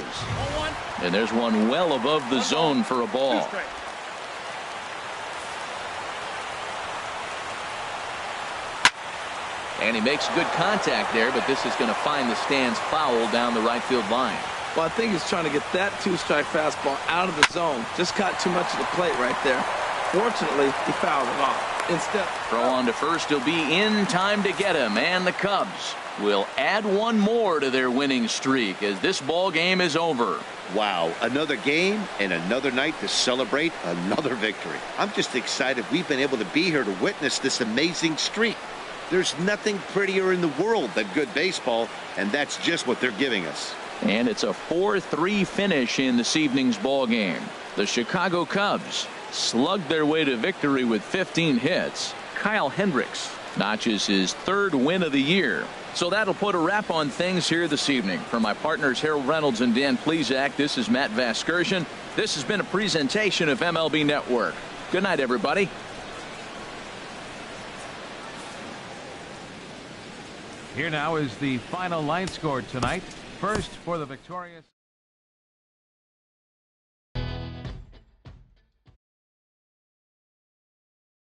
And there's one well above the zone for a ball. And he makes good contact there, but this is going to find the stands foul down the right field line. Well, I think he's trying to get that 2-strike fastball out of the zone. Just caught too much of the plate right there. Fortunately, he fouled it off. Instead, throw on to first. He'll be in time to get him. And the Cubs will add one more to their winning streak as this ball game is over. Wow, another game and another night to celebrate another victory. I'm just excited we've been able to be here to witness this amazing streak. There's nothing prettier in the world than good baseball, and that's just what they're giving us. And it's a 4-3 finish in this evening's ball game. The Chicago Cubs slugged their way to victory with 15 hits. Kyle Hendricks notches his 3rd win of the year. So that'll put a wrap on things here this evening. For my partners Harold Reynolds and Dan Plesac, this is Matt Vasgersian. This has been a presentation of MLB Network. Good night, everybody. Here now is the final line score tonight. First for the victorious